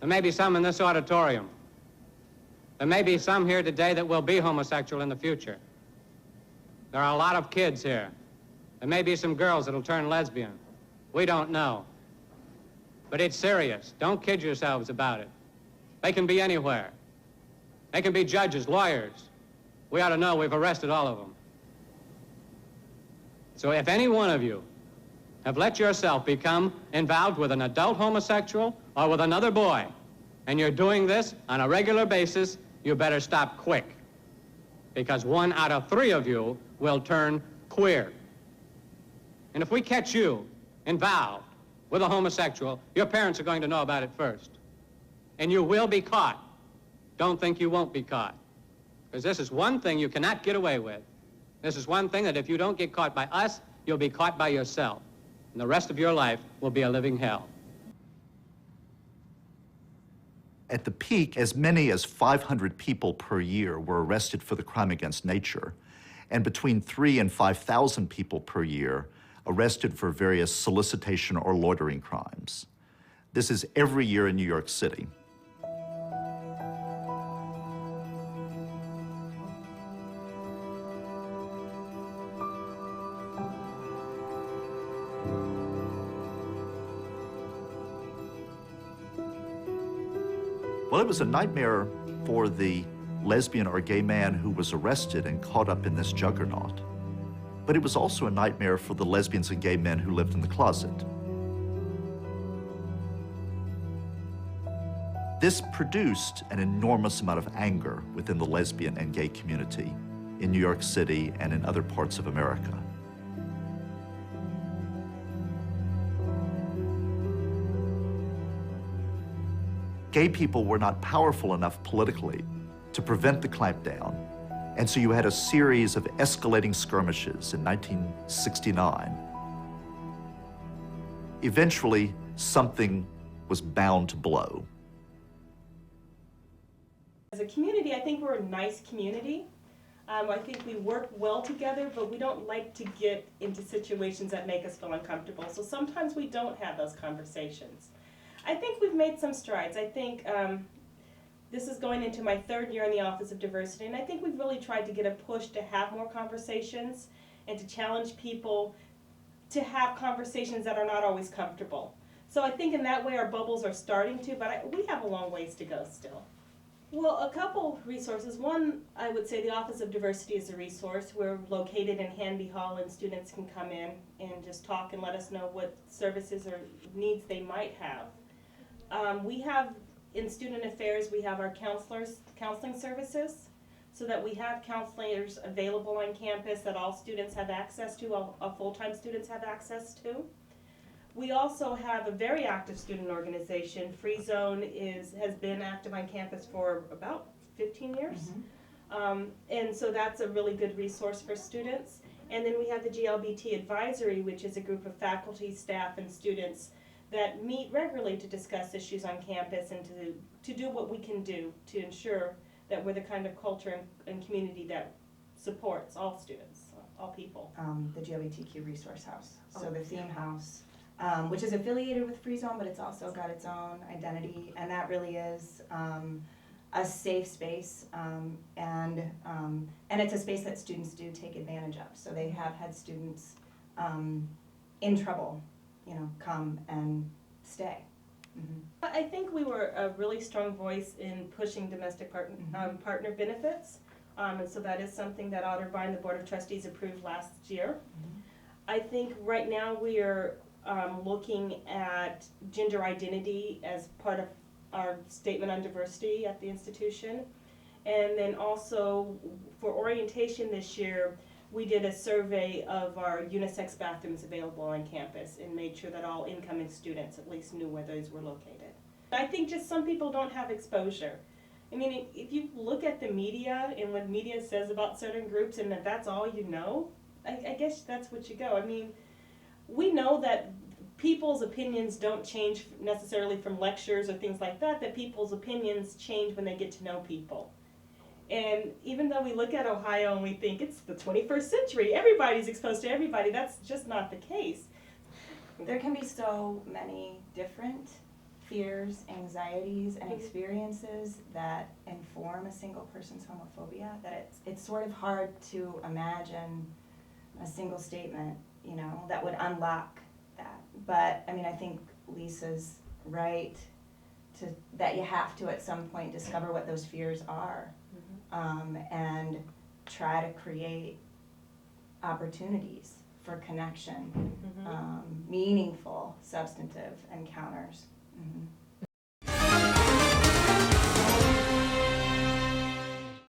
There may be some in this auditorium. There may be some here today that will be homosexual in the future. There are a lot of kids here. There may be some girls that'll turn lesbian. We don't know. But it's serious. Don't kid yourselves about it. They can be anywhere. They can be judges, lawyers. We ought to know we've arrested all of them. So if any one of you have let yourself become involved with an adult homosexual or with another boy, and you're doing this on a regular basis, you better stop quick. Because 1 out of 3 of you will turn queer. And if we catch you involved with a homosexual, your parents are going to know about it first. And you will be caught. Don't think you won't be caught. Because this is one thing you cannot get away with. This is one thing that if you don't get caught by us, you'll be caught by yourself. And the rest of your life will be a living hell. At the peak, as many as 500 people per year were arrested for the crime against nature, and between 3,000 and 5,000 people per year arrested for various solicitation or loitering crimes. This is every year in New York City. Well, it was a nightmare for the lesbian or gay man who was arrested and caught up in this juggernaut. But it was also a nightmare for the lesbians and gay men who lived in the closet. This produced an enormous amount of anger within the lesbian and gay community in New York City and in other parts of America. Gay people were not powerful enough politically to prevent the clampdown, and so you had a series of escalating skirmishes in 1969. Eventually, something was bound to blow. As a community, I think we're a nice community. I think we work well together, but we don't like to get into situations that make us feel uncomfortable. So sometimes we don't have those conversations. I think we've made some strides. I think this is going into my 3rd year in the Office of Diversity, and I think we've really tried to get a push to have more conversations and to challenge people to have conversations that are not always comfortable. So I think in that way our bubbles are starting to, but we have a long ways to go still. Well, a couple resources. One, I would say the Office of Diversity is a resource. We're located in Hanby Hall, and students can come in and just talk and let us know what services or needs they might have. We have, in student affairs, we have our counseling services, so that we have counselors available on campus that all students have access to, all full-time students have access to. We also have a very active student organization. Free Zone has been active on campus for about 15 years. Mm-hmm. And so that's a really good resource for students. And then we have the GLBT Advisory, which is a group of faculty, staff, and students that meet regularly to discuss issues on campus and to do what we can do to ensure that we're the kind of culture and community that supports all students, all people. The GLBTQ Resource House, so the theme house, which is affiliated with Free Zone, but it's also got its own identity, and that really is a safe space, and it's a space that students do take advantage of. So they have had students in trouble, come and stay. Mm-hmm. I think we were a really strong voice in pushing domestic partner benefits, and so that is something that Otterbein, the Board of Trustees, approved last year. Mm-hmm. I think right now we are looking at gender identity as part of our statement on diversity at the institution. And then also for orientation this year, we did a survey of our unisex bathrooms available on campus and made sure that all incoming students at least knew where those were located. I think just some people don't have exposure. I mean, if you look at the media and what media says about certain groups and that's all you know, I guess that's what you go. I mean, we know that people's opinions don't change necessarily from lectures or things like that, that people's opinions change when they get to know people. And even though we look at Ohio and we think it's the 21st century, everybody's exposed to everybody, that's just not the case. There can be so many different fears, anxieties, and experiences that inform a single person's homophobia, that it's sort of hard to imagine a single statement, you know, that would unlock that. But, I mean, I think Lisa's right that you have to at some point discover what those fears are, and try to create opportunities for connection, meaningful, substantive encounters.